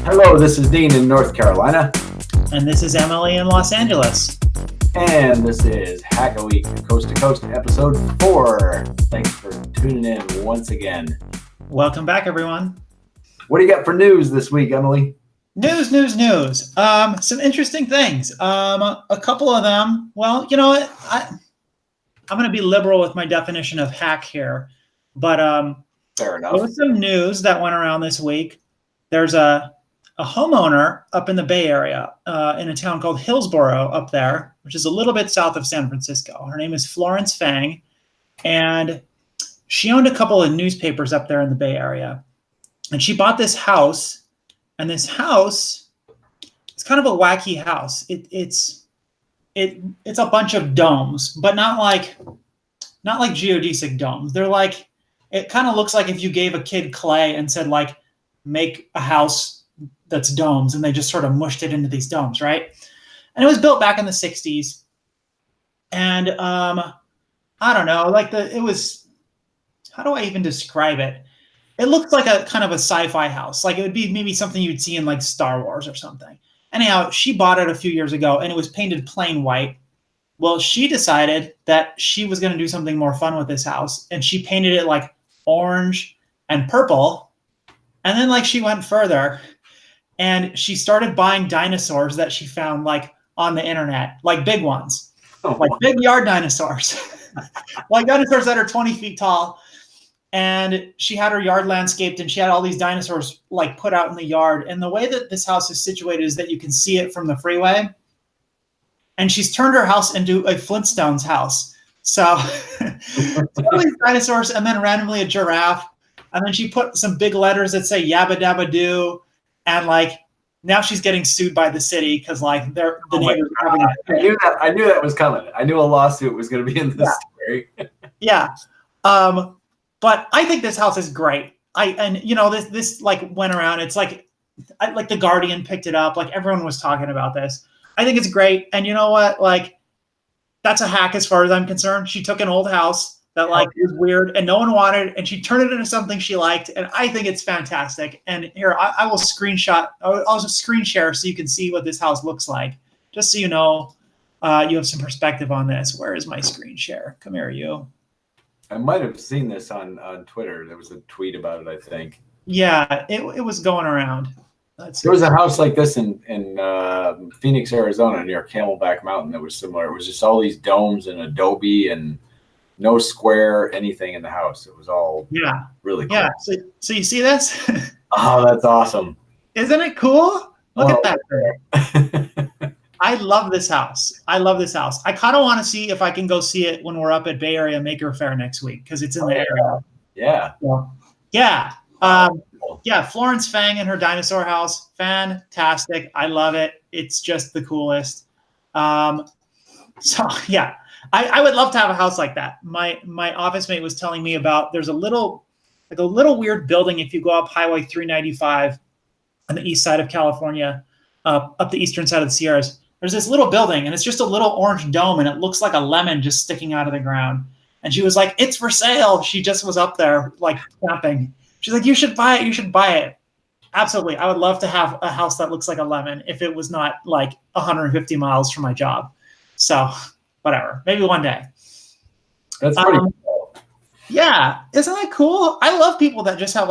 Hello, this is Dean in North Carolina. And this is Emily in Los Angeles. And this is Hackaweek Coast-to-Coast episode 4. Thanks for tuning in once again. Welcome back, everyone. What do you got for news this week, Emily? News. Some interesting things. A couple of them. Well, you know what? I'm going to be liberal with my definition of hack here. But fair enough. There was some news that went around this week. There's a homeowner up in the Bay Area in a town called Hillsboro up there, which is a little bit south of San Francisco. Her name is Florence Fang, and she owned a couple of newspapers up there in the Bay Area. And she bought this house, and this house is kind of a wacky house. It's a bunch of domes, but not like geodesic domes. They're like, it kind of looks like if you gave a kid clay and said, like, make a house that's domes, and they just sort of mushed it into these domes, right? And it was built back in the 60s. And I don't know, how do I even describe it? It looked like a kind of a sci-fi house. Like it would be maybe something you'd see in like Star Wars or something. Anyhow, she bought it a few years ago and it was painted plain white. Well, she decided that she was going to do something more fun with this house, and she painted it like orange and purple. And then like she went further and she started buying dinosaurs that she found like on the internet, like big ones, like big yard dinosaurs, like dinosaurs that are 20 feet tall. And she had her yard landscaped, and she had all these dinosaurs like put out in the yard. And the way that this house is situated is that you can see it from the freeway. And she's turned her house into a Flintstones house. So all these dinosaurs, and then randomly a giraffe. And then she put some big letters that say yabba dabba doo. And like now she's getting sued by the city because like the neighbors are having I knew that was coming. I knew a lawsuit was going to be in this story. Yeah. But I think this house is great. This like went around. It's like the Guardian picked it up. Like everyone was talking about this. I think it's great. And you know what? Like that's a hack as far as I'm concerned. She took an old house that like is weird and no one wanted, and she turned it into something she liked. And I think it's fantastic. And here I will screenshot. I'll just screen share so you can see what this house looks like, just so you know you have some perspective on this. Where is my screen share? Come here, you. I might have seen this on Twitter. There was a tweet about it, I think. Yeah, it was going around. There was a house like this in Phoenix, Arizona, near Camelback Mountain that was similar. It was just all these domes and adobe and no square anything in the house. It was all really cool. Yeah, so you see this? Oh, that's awesome. Isn't it cool? Look at that. I love this house. I kind of want to see if I can go see it when we're up at Bay Area Maker Faire next week, because it's in the area. Yeah. Florence Fang and her dinosaur house. Fantastic. I love it. It's just the coolest. I would love to have a house like that. My office mate was telling me about, there's a little weird building if you go up Highway 395 on the east side of California, up the eastern side of the Sierras. There's this little building, and it's just a little orange dome, and it looks like a lemon just sticking out of the ground. And she was like, "It's for sale." She just was up there like camping. She's like, "You should buy it. You should buy it." Absolutely. I would love to have a house that looks like a lemon if it was not like 150 miles from my job. So whatever, maybe one day. That's pretty cool. Yeah. Isn't that cool? I love people that just have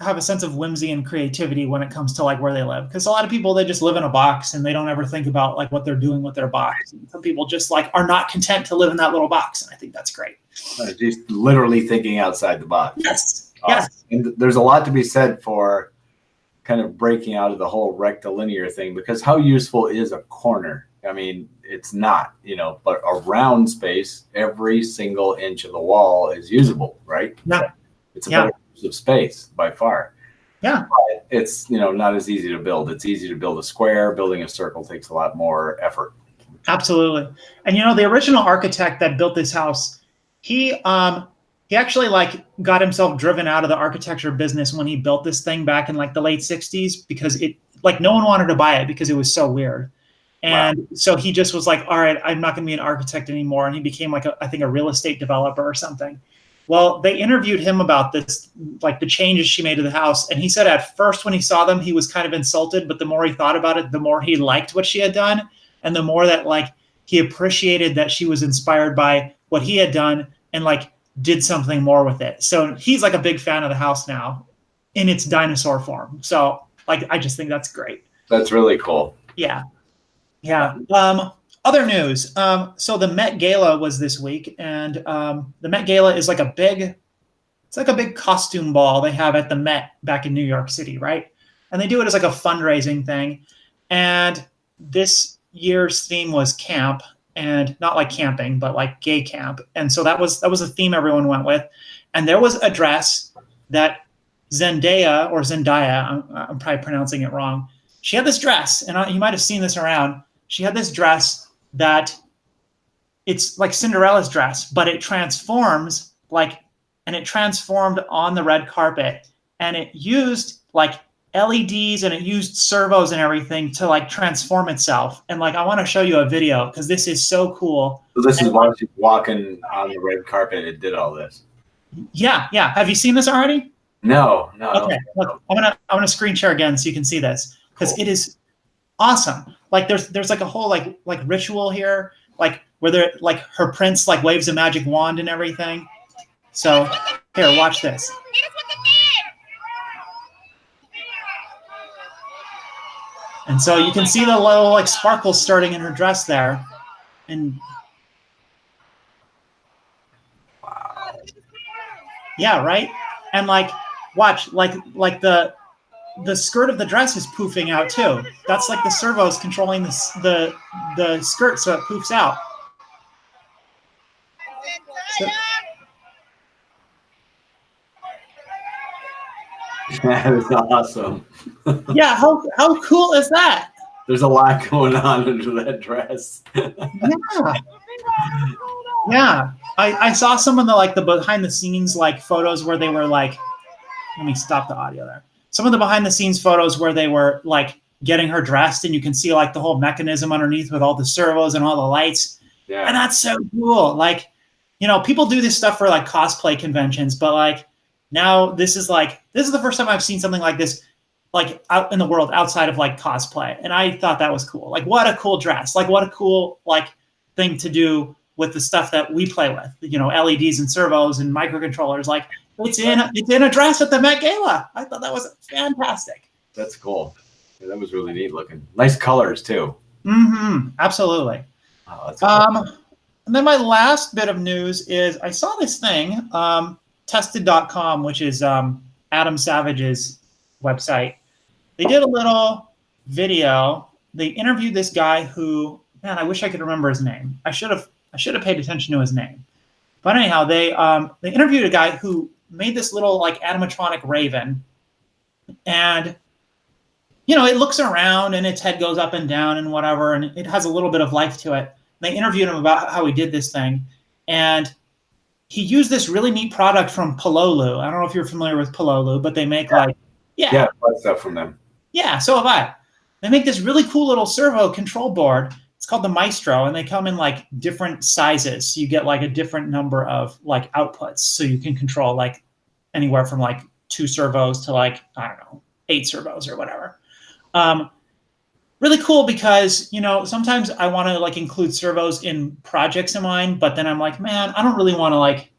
have a sense of whimsy and creativity when it comes to like where they live. Because a lot of people, they just live in a box and they don't ever think about like what they're doing with their box. And some people just like are not content to live in that little box. And I think that's great. Just literally thinking outside the box. Yes. Awesome. Yes. And there's a lot to be said for kind of breaking out of the whole rectilinear thing, because how useful is a corner? I mean, it's not, but a round space, every single inch of the wall is usable, right? Yeah. It's a better use of space by far. Yeah. But it's, not as easy to build. It's easy to build a square. Building a circle takes a lot more effort. Absolutely. And, the original architect that built this house, he actually like got himself driven out of the architecture business when he built this thing back in like the late 60s, because it like no one wanted to buy it because it was so weird. And so he just was like, all right, I'm not going to be an architect anymore. And he became like I think a real estate developer or something. Well, they interviewed him about this, like the changes she made to the house. And he said at first when he saw them, he was kind of insulted, but the more he thought about it, the more he liked what she had done. And the more that like he appreciated that she was inspired by what he had done and like did something more with it. So he's like a big fan of the house now in its dinosaur form. So like, I just think that's great. That's really cool. Yeah. Yeah. Other news. So the Met Gala was this week, and the Met Gala is like it's like a big costume ball they have at the Met back in New York City, right? And they do it as like a fundraising thing. And this year's theme was camp, and not like camping, but like gay camp. And so that was the theme everyone went with. And there was a dress that Zendaya, I'm probably pronouncing it wrong. She had this dress, and you might have seen this around. She had this dress that it's like Cinderella's dress, but it transforms and it transformed on the red carpet, and it used like LEDs and it used servos and everything to like transform itself. And like, I want to show you a video because this is so cool. So this is while she's walking on the red carpet, it did all this. Yeah. Yeah. Have you seen this already? No. Okay. Look, I'm gonna screen share again so you can see this because It is awesome. Like there's like a whole like ritual here, like where they're like her prince like waves a magic wand and everything. So here, watch this. And so you can see the little like sparkles starting in her dress there. And wow. Yeah, right? And like watch, like the skirt of the dress is poofing out too. That's like the servos controlling the skirt so it poofs out. So, that is awesome. Yeah, how cool is that? There's a lot going on under that dress. Yeah. I saw some of the behind the scenes like photos where they were like, let me stop the audio there. Some of the behind the scenes photos where they were like getting her dressed, and you can see like the whole mechanism underneath with all the servos and all the lights. Yeah. And that's so cool. Like, you know, people do this stuff for like cosplay conventions, but like now this is the first time I've seen something like this, like out in the world outside of like cosplay. And I thought that was cool. Like, what a cool dress. Like, what a cool like thing to do with the stuff that we play with, you know, LEDs and servos and microcontrollers. Like, it's in a dress at the Met Gala. I thought that was fantastic. That's cool. Yeah, that was really neat looking. Nice colors too. Mm-hmm. Absolutely. Oh, that's cool. And then my last bit of news is I saw this thing, tested.com, which is Adam Savage's website. They did a little video. They interviewed this guy who, man, I wish I could remember his name. I should have paid attention to his name. But anyhow, they interviewed a guy who made this little like animatronic raven, and you know, it looks around and its head goes up and down and whatever, and it has a little bit of life to it. They interviewed him about how he did this thing, and he used this really neat product from Pololu. I don't know if you're familiar with Pololu, but they make I bought stuff from them. Yeah, so have I. They make this really cool little servo control board. It's called the Maestro, and they come in like different sizes. So you get like a different number of like outputs. So you can control like anywhere from like 2 servos to like, I don't know, 8 servos or whatever. Really cool because, you know, sometimes I want to like include servos in projects of mine, but then I'm like, man, I don't really want to like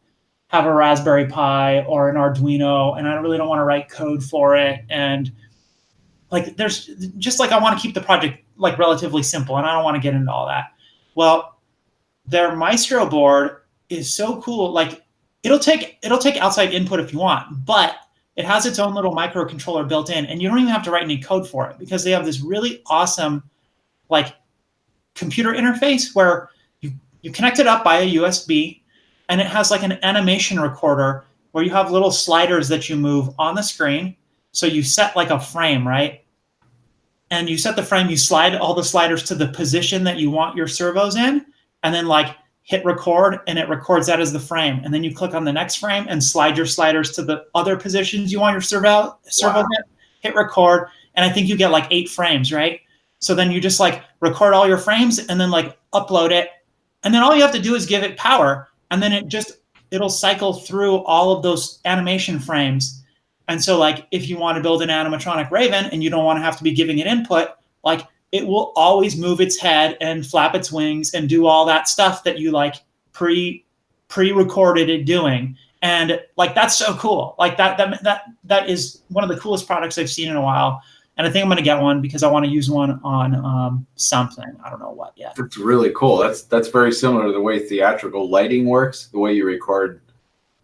have a Raspberry Pi or an Arduino, and I really don't want to write code for it. And like, there's just like, I want to keep the project like relatively simple, and I don't want to get into all that. Well, their Maestro board is so cool. Like, it'll take outside input if you want, but it has its own little microcontroller built in, and you don't even have to write any code for it because they have this really awesome like computer interface where you connect it up by a USB, and it has like an animation recorder where you have little sliders that you move on the screen. So you set like a frame, right? And you set the frame, you slide all the sliders to the position that you want your servos in, and then like hit record, and it records that as the frame. And then you click on the next frame and slide your sliders to the other positions you want your servo in, hit record, and I think you get like 8 frames, right? So then you just like record all your frames and then like upload it. And then all you have to do is give it power, and then it just it'll cycle through all of those animation frames. And so like if you want to build an animatronic raven and you don't want to have to be giving it input, like it will always move its head and flap its wings and do all that stuff that you like pre-recorded it doing. And like that's so cool. Like that is one of the coolest products I've seen in a while. And I think I'm going to get one because I want to use one on something. I don't know what yet. That's really cool. That's very similar to the way theatrical lighting works. The way you record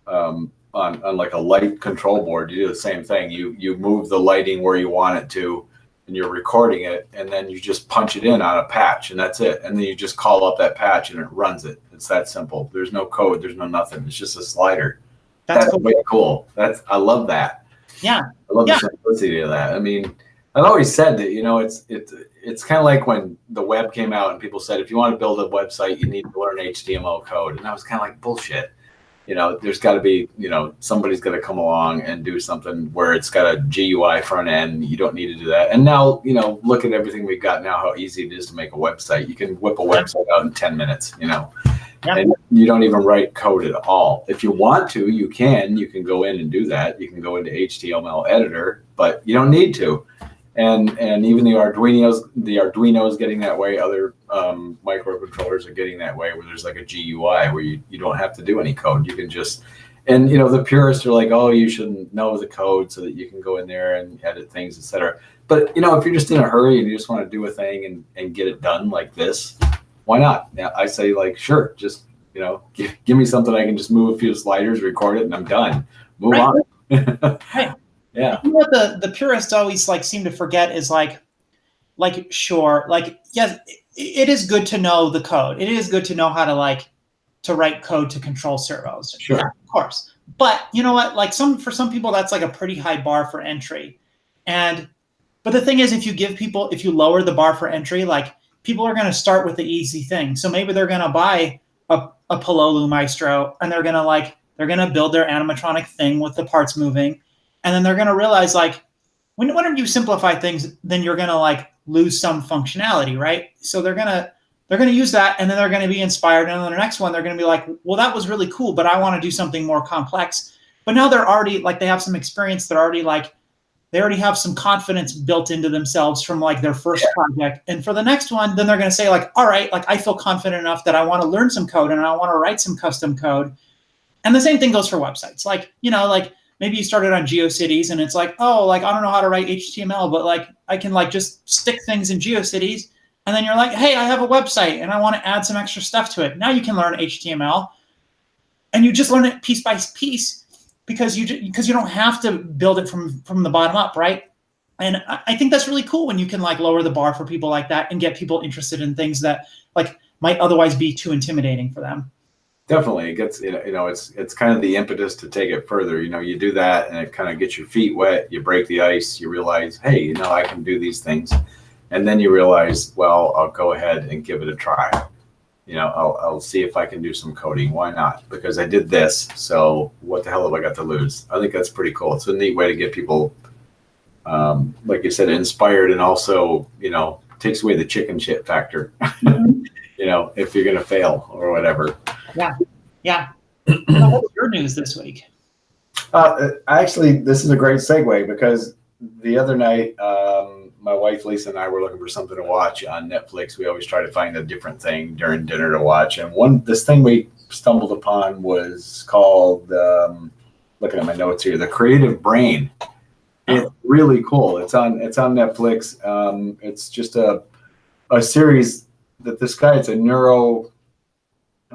on like a light control board, you do the same thing. You move the lighting where you want it to, and you're recording it, and then you just punch it in on a patch, and that's it. And then you just call up that patch, and it runs it. It's that simple. There's no code. There's no nothing. It's just a slider. That's cool. Way cool. I love that. Yeah. I love the simplicity of that. I mean, I've always said that, it's kind of like when the web came out and people said, if you want to build a website, you need to learn HTML code. And I was kind of like, bullshit. There's got to be, somebody's got to come along and do something where it's got a GUI front end. You don't need to do that. And now, look at everything we've got now, how easy it is to make a website. You can whip a website out in 10 minutes, and you don't even write code at all. If you want to, you can go in and do that. You can go into HTML editor, but you don't need to. And even the Arduino's getting that way. Other microcontrollers are getting that way, where there's like a GUI where you don't have to do any code. You can just, and the purists are like, oh, you shouldn't know the code so that you can go in there and edit things, etc. But if you're just in a hurry and you just want to do a thing and get it done like this, why not? Yeah, I say like, sure, just give me something I can just move a few sliders, record it, and I'm done. Move on. Right. Yeah. What the purists always like seem to forget is sure, yes, it is good to know the code. It is good to know how to write code to control servos. Sure. Yeah, of course. But you know what? For some people, that's like a pretty high bar for entry. But the thing is, if you lower the bar for entry, people are going to start with the easy thing. So maybe they're going to buy a Pololu Maestro, and they're going to build their animatronic thing with the parts moving. And then they're going to realize whenever you simplify things, then you're going to lose some functionality, right? So they're going to use that, and then they're going to be inspired. And on the next one, they're going to be like, well, that was really cool, but I want to do something more complex. But now they're already they have some experience. They're already they already have some confidence built into themselves from their first project. And for the next one, then they're going to say all right, I feel confident enough that I want to learn some code and I want to write some custom code. And the same thing goes for websites. Maybe you started on GeoCities and it's I don't know how to write HTML, but I can just stick things in GeoCities. And then you're like, hey, I have a website and I want to add some extra stuff to it. Now you can learn HTML, and you just learn it piece by piece because you don't have to build it from the bottom up, right? And I think that's really cool when you can lower the bar for people like that and get people interested in things that might otherwise be too intimidating for them. Definitely. It gets, it's kind of the impetus to take it further. You do that and it kind of gets your feet wet. You break the ice. You realize, hey, I can do these things. And then you realize, well, I'll go ahead and give it a try. I'll see if I can do some coding. Why not? Because I did this. So what the hell have I got to lose? I think that's pretty cool. It's a neat way to get people, like you said, inspired, and also, takes away the chicken shit factor. Mm-hmm. If you're going to fail or whatever. Yeah. So what's your news this week? Actually, this is a great segue because the other night, my wife Lisa and I were looking for something to watch on Netflix. We always try to find a different thing during dinner to watch, and this thing we stumbled upon was called, looking at my notes here, The Creative Brain. It's really cool. It's on Netflix. It's just a series that this guy, it's a I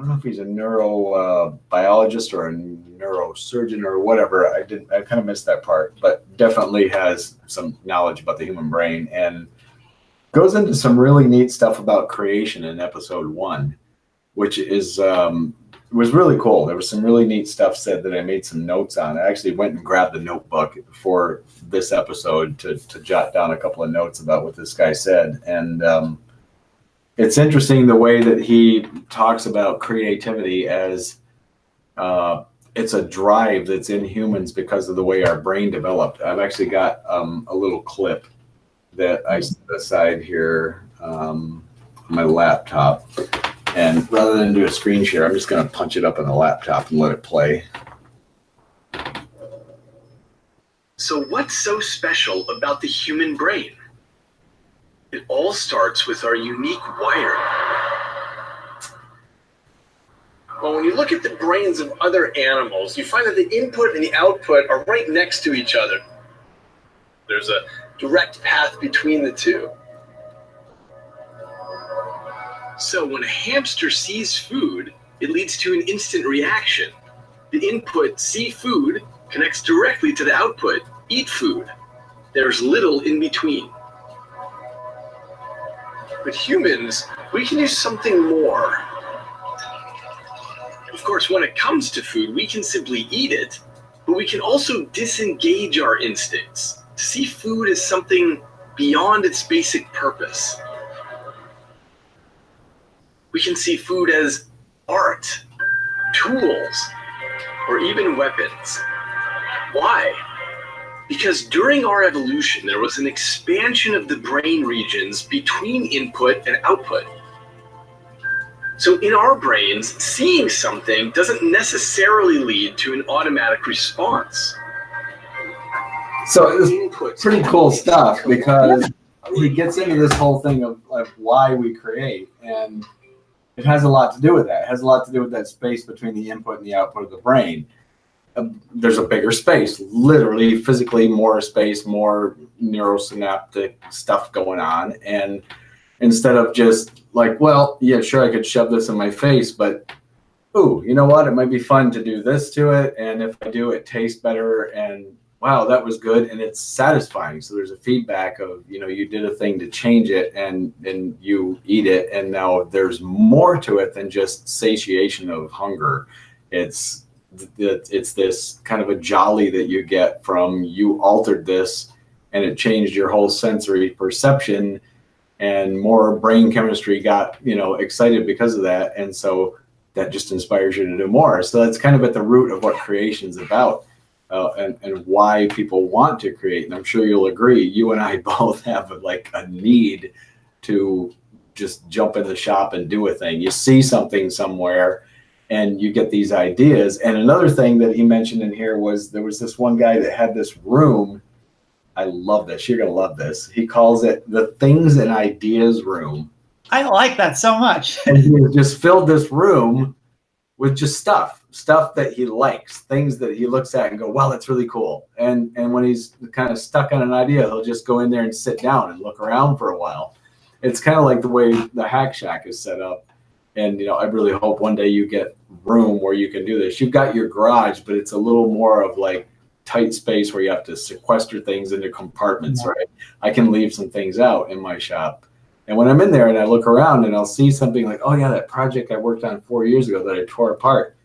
don't know if he's a neurobiologist or a neurosurgeon or whatever. I kind of missed that part, but definitely has some knowledge about the human brain and goes into some really neat stuff about creation in episode 1, which was really cool. There was some really neat stuff said that I made some notes on. I actually went and grabbed the notebook before this episode to jot down a couple of notes about what this guy said. And it's interesting the way that he talks about creativity as it's a drive that's in humans because of the way our brain developed. I've actually got a little clip that I set aside here on my laptop. And rather than do a screen share, I'm just going to punch it up on the laptop and let it play. So what's so special about the human brain? It all starts with our unique wiring. Well, when you look at the brains of other animals, you find that the input and the output are right next to each other. There's a direct path between the two. So when a hamster sees food, it leads to an instant reaction. The input, see food, connects directly to the output, eat food. There's little in between. But humans, we can do something more. Of course, when it comes to food, we can simply eat it, but we can also disengage our instincts to see food as something beyond its basic purpose. We can see food as art, tools, or even weapons. Why? Because during our evolution, there was an expansion of the brain regions between input and output. So in our brains, seeing something doesn't necessarily lead to an automatic response. So it's pretty cool stuff because he gets into this whole thing of why we create, and it has a lot to do with that. It has a lot to do with that space between the input and the output of the brain. There's a bigger space, literally, physically more space, more neurosynaptic stuff going on. And instead of just like, well, yeah, sure, I could shove this in my face, but, ooh, you know what? It might be fun to do this to it. And if I do, it tastes better. And wow, that was good. And it's satisfying. So there's a feedback of, you did a thing to change it and you eat it. And now there's more to it than just satiation of hunger. It's this kind of a jolly that you get from you altered this and it changed your whole sensory perception, and more brain chemistry got, excited because of that. And so that just inspires you to do more. So that's kind of at the root of what creation's about, and why people want to create. And I'm sure you'll agree, you and I both have a need to just jump in the shop and do a thing. You see something somewhere and you get these ideas. And another thing that he mentioned in here was there was this one guy that had this room. I love this. You're going to love this. He calls it the things and ideas room. I like that so much. And he just filled this room with just stuff that he likes, things that he looks at and go, wow, that's really cool. And when he's kind of stuck on an idea, he'll just go in there and sit down and look around for a while. It's kind of like the way the Hack Shack is set up. And, I really hope one day you get room where you can do this. You've got your garage, but it's a little more of tight space where you have to sequester things into compartments, right? I can leave some things out in my shop. And when I'm in there and I look around and I'll see something like, oh yeah, that project I worked on 4 years ago that I tore apart.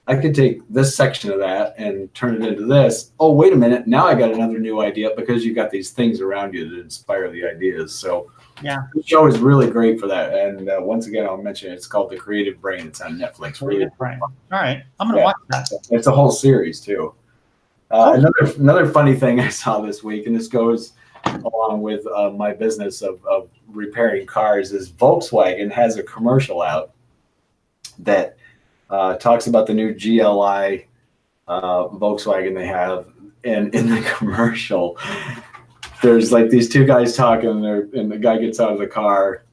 I could take this section of that and turn it into this. Oh, wait a minute. Now I got another new idea because you got these things around you that inspire the ideas. So yeah, the show is really great for that. And once again, I'll mention it's called The Creative Brain. It's on Netflix. Really Brain. All right. I'm going to watch that. It's a whole series too. Another funny thing I saw this week, and this goes along with my business of repairing cars, is Volkswagen has a commercial out that talks about the new GLI Volkswagen they have. And in the commercial, there's these two guys talking, and the guy gets out of the car,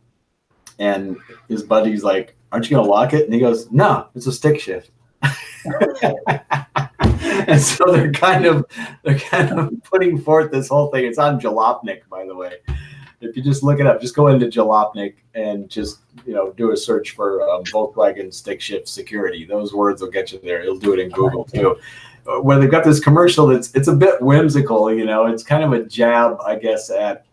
and his buddy's like, aren't you going to lock it? And he goes, no, it's a stick shift. And so they're kind of putting forth this whole thing. It's on Jalopnik, by the way. If you just look it up, just go into Jalopnik and just do a search for Volkswagen stick shift security. Those words will get you there. It'll do it in Google too. Where they've got this commercial it's a bit whimsical. It's kind of a jab, I guess, at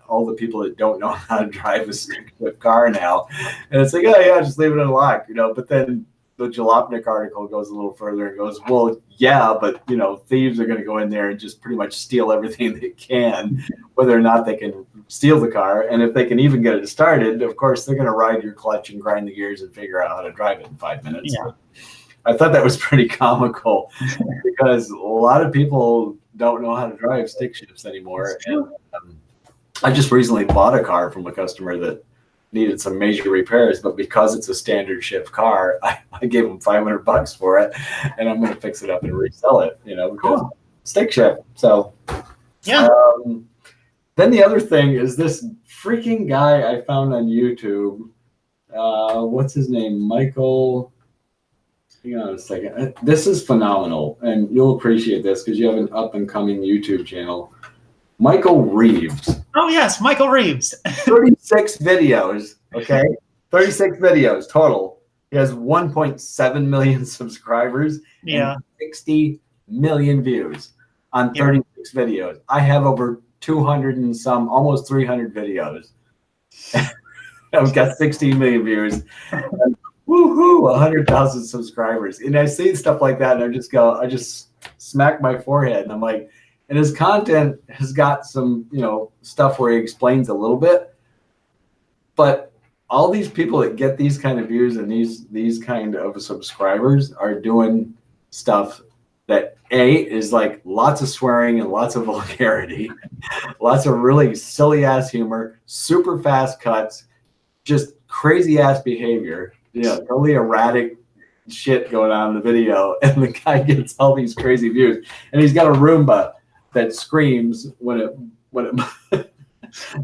all the people that don't know how to drive a stick shift car now. And it's like, oh yeah, just leave it unlocked, But then the Jalopnik article goes a little further and goes, well, yeah, but thieves are going to go in there and just pretty much steal everything they can, whether or not they can steal the car. And if they can even get it started, of course, they're going to ride your clutch and grind the gears and figure out how to drive it in 5 minutes. Yeah. I thought that was pretty comical because a lot of people don't know how to drive stick shifts anymore. And I just recently bought a car from a customer that needed some major repairs, but because it's a standard shift car, I gave him $500 for it, and I'm going to fix it up and resell it, because stick shift. So, Yeah. Then the other thing is this freaking guy I found on YouTube. What's his name? Michael. Hang on a second. This is phenomenal, and you'll appreciate this because you have an up-and-coming YouTube channel. Michael Reeves. Oh, yes, Michael Reeves. 36 videos, okay? 36 videos total. He has 1.7 million subscribers and 60 million views on 36 videos. I have over 200 and some, almost 300 videos. I've got 60 million views. And woohoo, 100,000 subscribers. And I see stuff like that, and I just smack my forehead, and I'm like, and his content has got some, stuff where he explains a little bit, but all these people that get these kind of views and these kind of subscribers are doing stuff that is like lots of swearing and lots of vulgarity, lots of really silly ass humor, super fast cuts, just crazy ass behavior, totally erratic shit going on in the video, and the guy gets all these crazy views, and he's got a Roomba that screams when it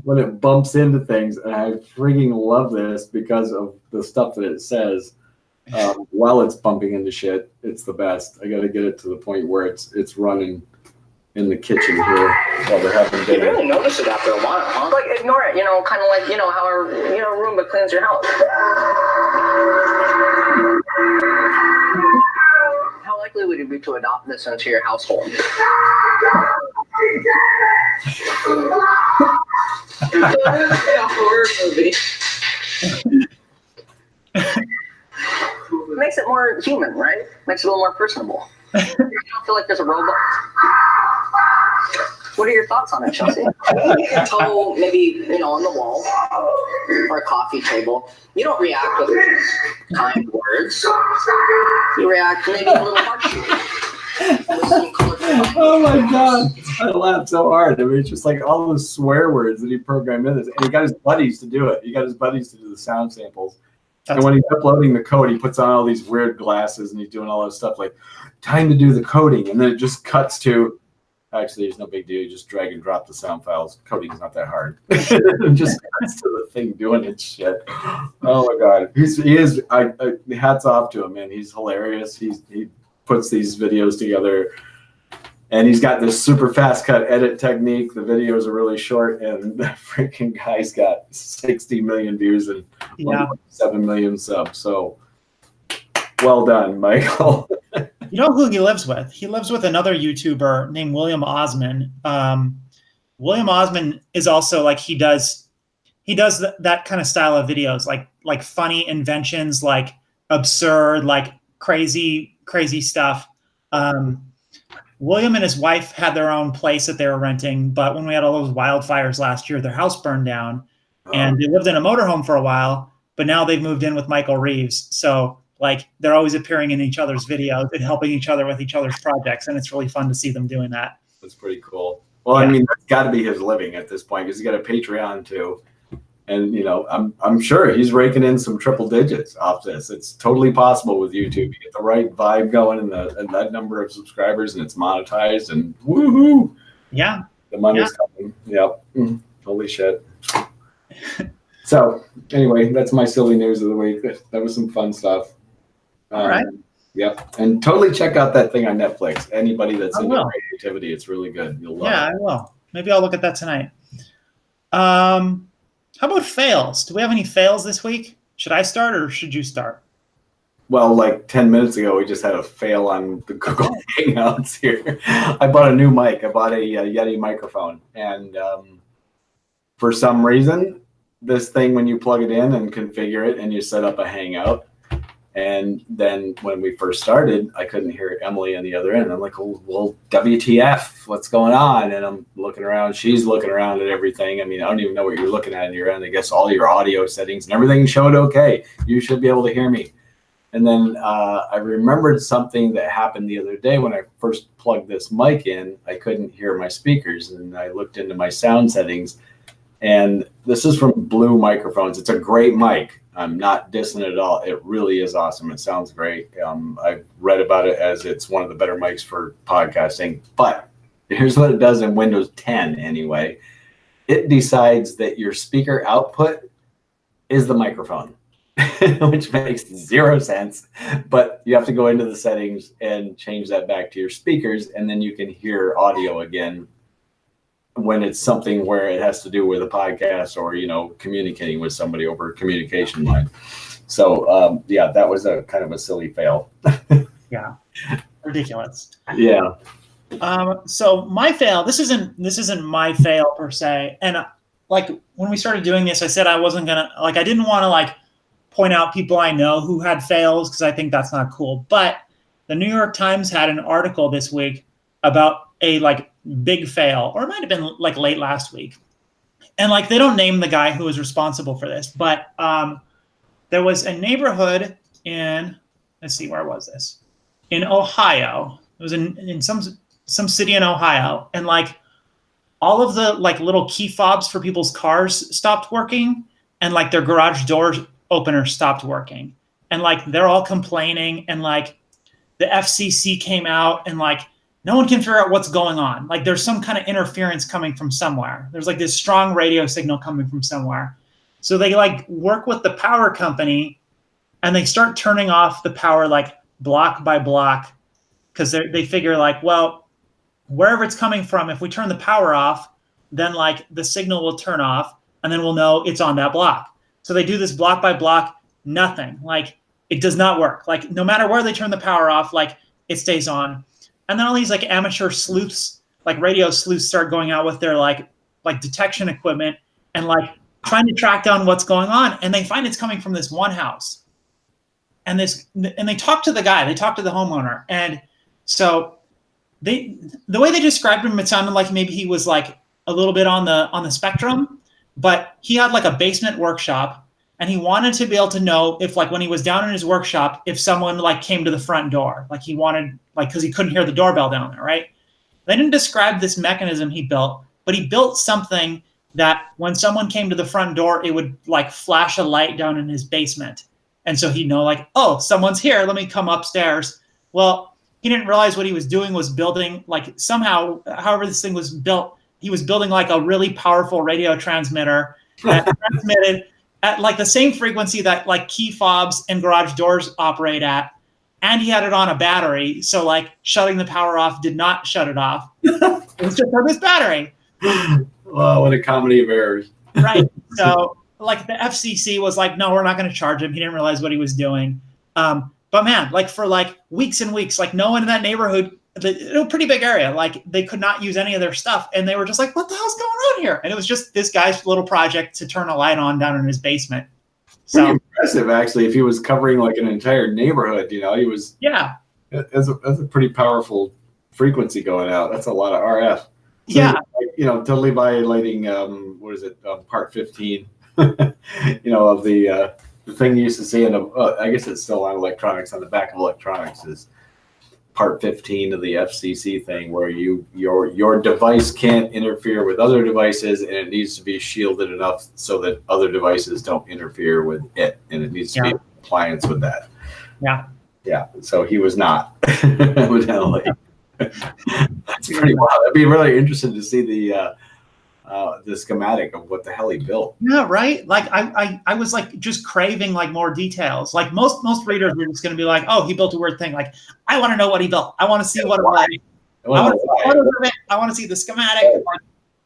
when it bumps into things, and I freaking love this because of the stuff that it says while it's bumping into shit. It's the best. I got to get it to the point where it's running in the kitchen here while they're having dinner. You really notice it after a while, huh? Like ignore it, kind of like how a Roomba cleans your house. How likely would it be to adopt this into your household? A horror movie. Makes it more human, right? Makes it a little more personable. You don't feel like there's a robot. What are your thoughts on it, Chelsea? You can tell maybe, on the wall or a coffee table. You don't react with kind words. You react maybe a little harshly. Oh my God. I laughed so hard. I mean, it's just like all those swear words that he programmed in this. And he got his buddies to do it. He got his buddies to do the sound samples. And when he's uploading the code, he puts on all these weird glasses and he's doing all this stuff like, time to do the coding. And then it just cuts to, actually, it's no big deal. You just drag and drop the sound files. Coding's not that hard. It just cuts to the thing doing its shit. Oh my God. He is, hats off to him, man. He's hilarious. He puts these videos together, and he's got this super fast cut edit technique. The videos are really short, and the freaking guy's got 60 million views and 7 million subs. So well done, Michael. You know who he lives with? He lives with another YouTuber named William Osman. William Osman is also like, he does that kind of style of videos, like funny inventions, like absurd, like crazy stuff. William and his wife had their own place that they were renting, but when we had all those wildfires last year, their house burned down, and they lived in a motorhome for a while, but now they've moved in with Michael Reeves. So like, they're always appearing in each other's videos and helping each other with each other's projects, and it's really fun to see them doing that. That's pretty cool. Well, I mean, that's got to be his living at this point, because he's got a Patreon too. And, I'm sure he's raking in some triple digits off this. It's totally possible with YouTube. You get the right vibe going and that number of subscribers, and it's monetized, and woohoo. Yeah. The money's coming. Yep. Holy shit. So anyway, that's my silly news of the week. That was some fun stuff. All right. Yep. And totally check out that thing on Netflix. Anybody that's into creativity, it's really good. You'll love it. Yeah, I will. Maybe I'll look at that tonight. How about fails? Do we have any fails this week? Should I start or should you start? Well, like 10 minutes ago, we just had a fail on the Google Hangouts here. I bought a new mic. I bought a Yeti microphone. And for some reason, this thing, when you plug it in and configure it and you set up a Hangout, and then when we first started, I couldn't hear Emily on the other end. I'm like, well, WTF, what's going on? And I'm looking around. She's looking around at everything. I mean, I don't even know what you're looking at on your end. I guess all your audio settings and everything showed okay. You should be able to hear me. And then I remembered something that happened the other day when I first plugged this mic in. I couldn't hear my speakers, and I looked into my sound settings, And this is from Blue Microphones. It's a great mic. I'm not dissing it at all. It really is awesome. It sounds great. I've read about it as it's one of the better mics for podcasting. But here's what it does in Windows 10 anyway. It decides that your speaker output is the microphone, which makes zero sense. But you have to go into the settings and change that back to your speakers, and then you can hear audio again when it's something where it has to do with a podcast or, communicating with somebody over a communication line. So, that was a kind of a silly fail. Yeah. Ridiculous. Yeah. So my fail, this isn't my fail per se. And when we started doing this, I said I wasn't going to, I didn't want to point out people I know who had fails, because I think that's not cool. But the New York Times had an article this week about a big fail, or it might have been late last week. And they don't name the guy who was responsible for this, but there was a neighborhood in, let's see, where was this? In Ohio. It was in some city in Ohio, and all of the little key fobs for people's cars stopped working, and their garage door opener stopped working, and they're all complaining, and the FCC came out, and no one can figure out what's going on. There's some kind of interference coming from somewhere. There's this strong radio signal coming from somewhere. So they work with the power company, and they start turning off the power block by block, because they figure well, wherever it's coming from, if we turn the power off, then the signal will turn off, and then we'll know it's on that block. So they do this block by block, nothing. It does not work. No matter where they turn the power off, it stays on. And then all these amateur sleuths, radio sleuths, start going out with their detection equipment and trying to track down what's going on. And they find it's coming from this one house. And they talk to the guy, they talk to the homeowner. And so the way they described him, it sounded like maybe he was a little bit on the spectrum, but he had a basement workshop, and he wanted to be able to know if when he was down in his workshop, if someone came to the front door, he wanted, because he couldn't hear the doorbell down there, right? They didn't describe this mechanism he built, but he built something that when someone came to the front door, it would flash a light down in his basement. And so he'd know oh, someone's here, let me come upstairs. Well, he didn't realize what he was doing was building, somehow, however this thing was built, he was building a really powerful radio transmitter that transmitted at the same frequency that key fobs and garage doors operate at. And he had it on a battery. So shutting the power off did not shut it off. It was just on this battery. Wow, what a comedy of errors. Right. So the FCC was no, we're not going to charge him. He didn't realize what he was doing. But man, for weeks and weeks, no one in that neighborhood, a pretty big area, they could not use any of their stuff. And they were just what the hell's going on here? And it was just this guy's little project to turn a light on down in his basement. So pretty impressive, actually, if he was covering an entire neighborhood, he was, yeah, that's a pretty powerful frequency going out. That's a lot of RF. So, yeah. Totally violating, part 15, of the thing you used to see in I guess it's still on electronics, on the back of electronics is part 15 of the FCC thing, where your device can't interfere with other devices, and it needs to be shielded enough so that other devices don't interfere with it, and it needs to be in compliance with that. Yeah. So he was not, evidently. That's pretty wild. I'd be really interested to see the schematic of what the hell he built. Yeah, right. I was just craving more details. Most readers were just going to be oh, he built a weird thing. I want to know what he built. I want to see what it was. I want to see the schematic.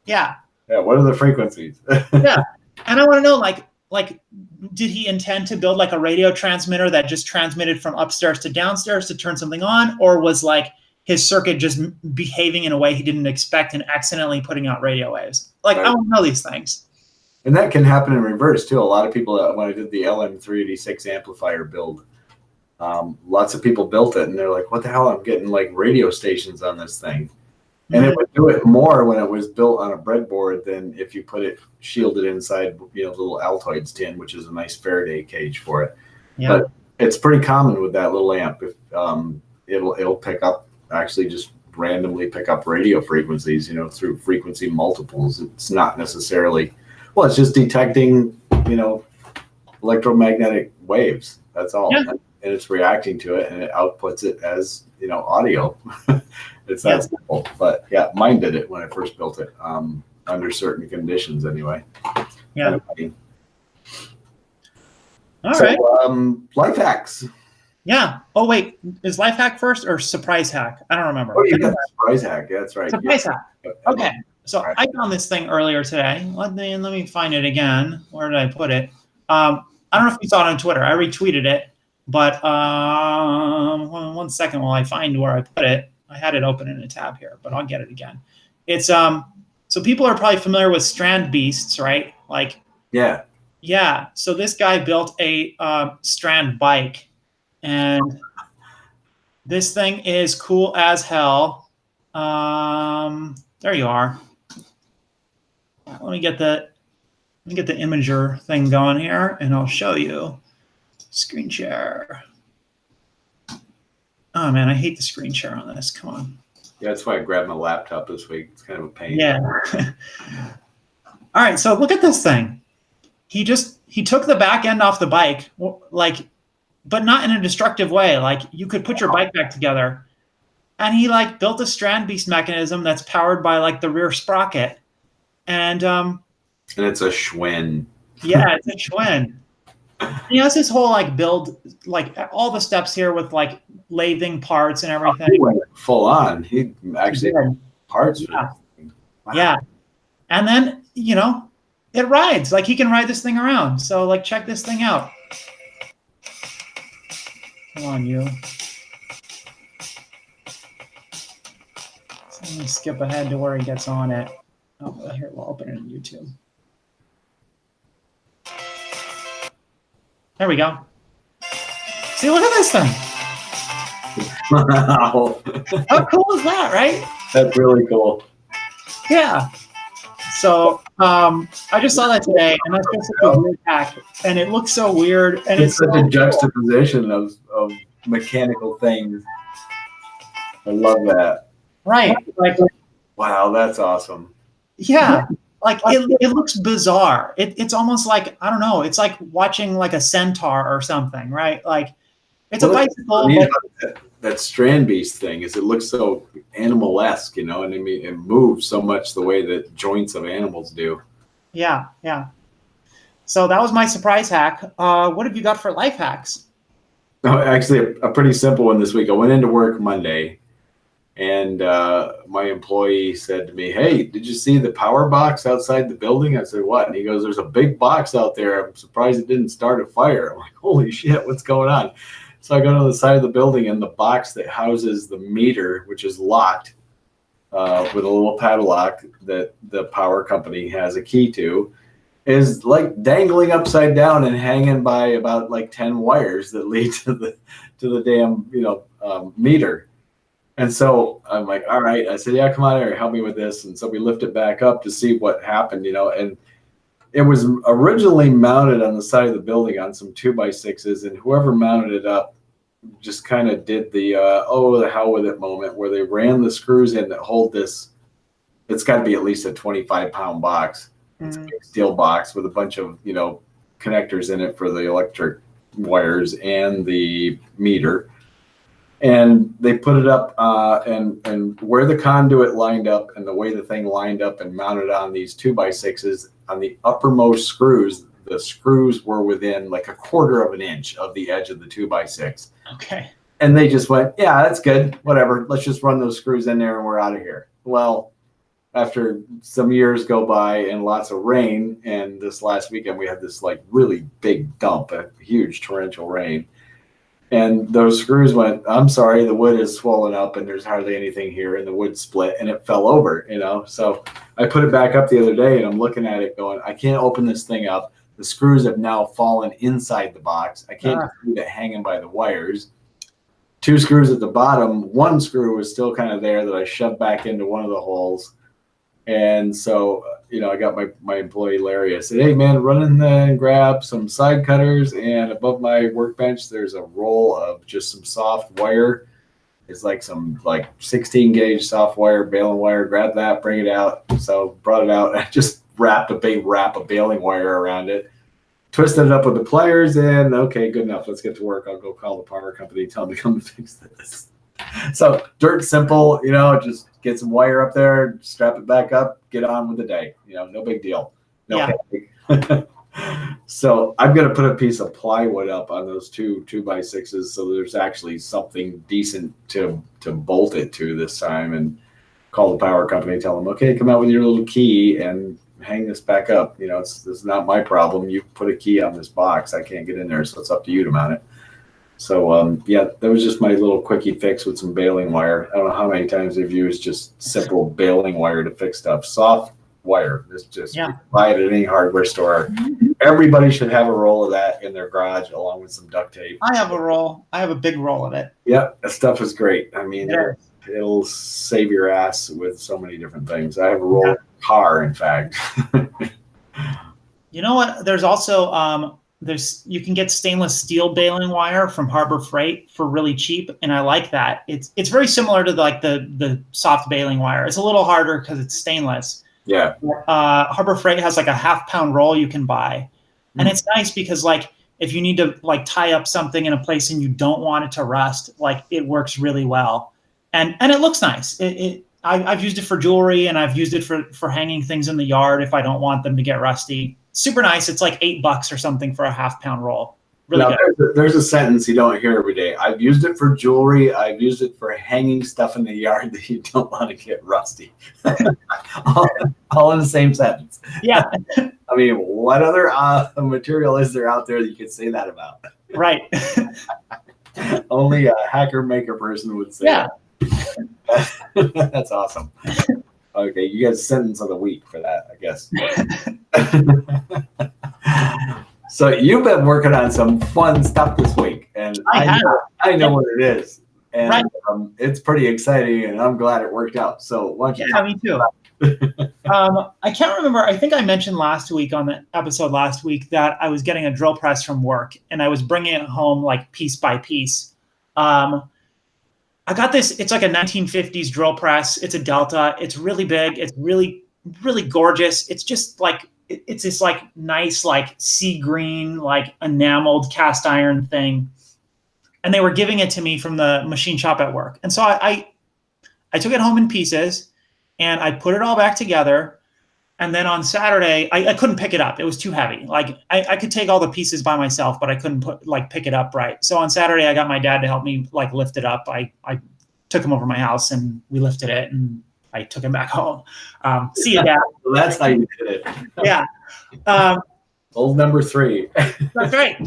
Yeah. Yeah. What are the frequencies? Yeah, and I want to know did he intend to build a radio transmitter that just transmitted from upstairs to downstairs to turn something on, or was his circuit just behaving in a way he didn't expect and accidentally putting out radio waves? Right. I don't know these things. And that can happen in reverse too. A lot of people, when I did the LM386 amplifier build, lots of people built it and they're what the hell? I'm getting radio stations on this thing. And it would do it more when it was built on a breadboard than if you put it shielded inside, little Altoids tin, which is a nice Faraday cage for it. Yeah. But it's pretty common with that little amp. If it'll pick up, actually just randomly pick up radio frequencies, through frequency multiples. It's not necessarily Well, it's just detecting, electromagnetic waves. That's all. Yeah. And it's reacting to it, and it outputs it as, audio. It's that simple. But yeah, mine did it when I first built it, under certain conditions anyway. Yeah. All So, right. life hacks. Yeah. Oh, wait. Is life hack first or surprise hack? I don't remember. Oh, you got the surprise hack. Yeah, that's right. Surprise hack. Okay. So Right. I found this thing earlier today. Let me find it again. Where did I put it? I don't know if you saw it on Twitter. I retweeted it, but one second while I find where I put it. I had it open in a tab here, but I'll get it again. It's so people are probably familiar with Strandbeests, right? Like yeah. So this guy built a strand bike, and this thing is cool as hell. There you are. Let me get the imager thing going here, and I'll show you. Screen share. Oh man, I hate the screen share on this. Come on. Yeah, that's why I grabbed my laptop this week. It's kind of a pain. Yeah. All right, so look at this thing. He took the back end off the bike, but not in a destructive way. Like, you could put your bike back together, and he built a Strandbeest mechanism that's powered by the rear sprocket, and it's a Schwinn. Yeah, it's a Schwinn. He has his whole build, all the steps here with lathing parts and everything. He went full on. He actually parts. Yeah. Wow. Yeah. And then, it rides. He can ride this thing around. So check this thing out. Come on, you. So let me skip ahead to where he gets on it. Oh, here, we'll open it on YouTube. There we go. See, look at this thing. Wow. How cool is that, right? That's really cool. Yeah. So I just saw that today, and that's just a weird hack, and it looks so weird, and It's such so a cool. juxtaposition of mechanical things. I love that. Right. Wow, that's awesome. Yeah. It looks bizarre. It's almost I don't know. It's like watching a centaur or something, right? It's a bicycle. That Strandbeest thing is it looks so animal-esque, and I mean it moves so much the way that joints of animals do. Yeah. So that was my surprise hack. What have you got for life hacks? No, actually, a pretty simple one this week. I went into work Monday, and my employee said to me, "Hey, did you see the power box outside the building?" I said, "What?" And he goes, "There's a big box out there. I'm surprised it didn't start a fire." I'm like, "Holy shit, what's going on?" So I go to the side of the building, and the box that houses the meter, which is locked with a little padlock that the power company has a key to, is dangling upside down and hanging by about 10 wires that lead to the damn meter. And so I'm like, all right. I said, "Yeah, come on here, help me with this." And so we lift it back up to see what happened, and it was originally mounted on the side of the building on some 2x6s, and whoever mounted it up just kind of did the the hell with it moment, where they ran the screws in that hold this. It's got to be at least a 25-pound box. It's a big steel box with a bunch of connectors in it for the electric wires and the meter. And they put it up and where the conduit lined up and the way the thing lined up and mounted on these 2x6s, on the uppermost screws, the screws were within a quarter of an inch of the edge of the 2x6. Okay. And they just went, "Yeah, that's good. Whatever. Let's just run those screws in there and we're out of here." Well, after some years go by and lots of rain, and this last weekend we had this really big dump, a huge torrential rain. And those screws went, "I'm sorry, the wood is swollen up and there's hardly anything here," and the wood split and it fell over, So I put it back up the other day, and I'm looking at it going, I can't open this thing up. The screws have now fallen inside the box. I can't just leave it hanging by the wires. 2 screws at the bottom. 1 screw was still kind of there that I shoved back into one of the holes. And so, I got my employee Larry. I said, "Hey man, run in there and grab some side cutters, and above my workbench there's a roll of just some soft wire. It's some 16 gauge soft wire, baling wire. Grab that, bring it out." So brought it out, and I just wrapped a big wrap of baling wire around it, twisted it up with the pliers, and okay, good enough. Let's get to work. I'll go call the power company, tell them to come and fix this. So dirt simple, just get some wire up there, strap it back up, get on with the day. No big deal. No panic. So I'm going to put a piece of plywood up on those 2x6s, so there's actually something decent to bolt it to this time, and call the power company, tell them, okay, come out with your little key and hang this back up. This is not my problem. You put a key on this box. I can't get in there, so it's up to you to mount it. So, that was just my little quickie fix with some baling wire. I don't know how many times they've used just simple baling wire to fix stuff. Soft wire. It's just buy it at any hardware store. Everybody should have a roll of that in their garage along with some duct tape. I have a roll. I have a big roll of it. Yeah, that stuff is great. I mean, it'll save your ass with so many different things. I have a roll of tar, in fact. You know what? There's also you can get stainless steel baling wire from Harbor Freight for really cheap, and I like that. It's very similar to the soft baling wire. It's a little harder because it's stainless. Yeah. Harbor Freight has like a half-pound roll you can buy, and it's nice because if you need to tie up something in a place and you don't want it to rust, it works really well, and it looks nice. I've used it for jewelry, and I've used it for hanging things in the yard if I don't want them to get rusty. Super nice. It's like $8 or something for a half-pound roll. Really good. There's a sentence you don't hear every day. I've used it for jewelry. I've used it for hanging stuff in the yard that you don't want to get rusty. all in the same sentence. Yeah. I mean, what other material is there out there that you could say that about? Right. Only a hacker maker person would say that. That's awesome. Okay, you get a sentence of the week for that, I guess. So you've been working on some fun stuff this week, and I know what it is, and it's pretty exciting, and I'm glad it worked out. So why don't you me too. I can't remember. I think I mentioned last week on the episode last week that I was getting a drill press from work, and I was bringing it home piece by piece. I got this. It's like a 1950s drill press. It's a Delta. It's really big. It's really, really gorgeous. It's just it's this nice sea green enameled cast iron thing, and they were giving it to me from the machine shop at work. And so I took it home in pieces, and I put it all back together. And then on Saturday, I couldn't pick it up. It was too heavy. I could take all the pieces by myself, but I couldn't pick it up right. So on Saturday, I got my dad to help me lift it up. I took him over to my house, and we lifted it, and I took him back home. See you, Dad. Well, that's how you did it. Yeah. Old number 3. That's right.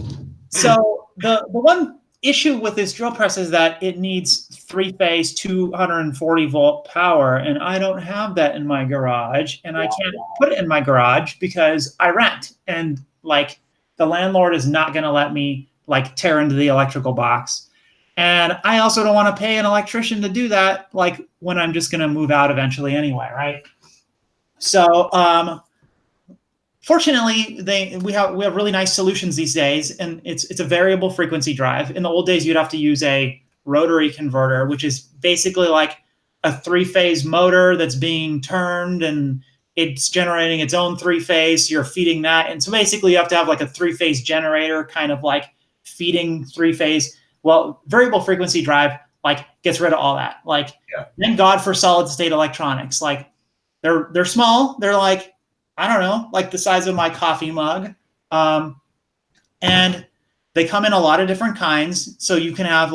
So the one issue with this drill press is that it needs 3-phase 240 volt power, and I don't have that in my garage, and I can't put it in my garage because I rent, and the landlord is not going to let me tear into the electrical box. And I also don't want to pay an electrician to do that, when I'm just going to move out eventually anyway, right? So fortunately, we have really nice solutions these days, and it's a variable frequency drive. In the old days, you'd have to use a rotary converter, which is basically like a 3-phase motor that's being turned, and it's generating its own 3-phase. You're feeding that, and so basically, you have to have a 3-phase generator, kind of feeding 3-phase. Well, variable frequency drive gets rid of all that. Thank God for solid state electronics. They're small. They're I don't know, the size of my coffee mug. And they come in a lot of different kinds. So you can have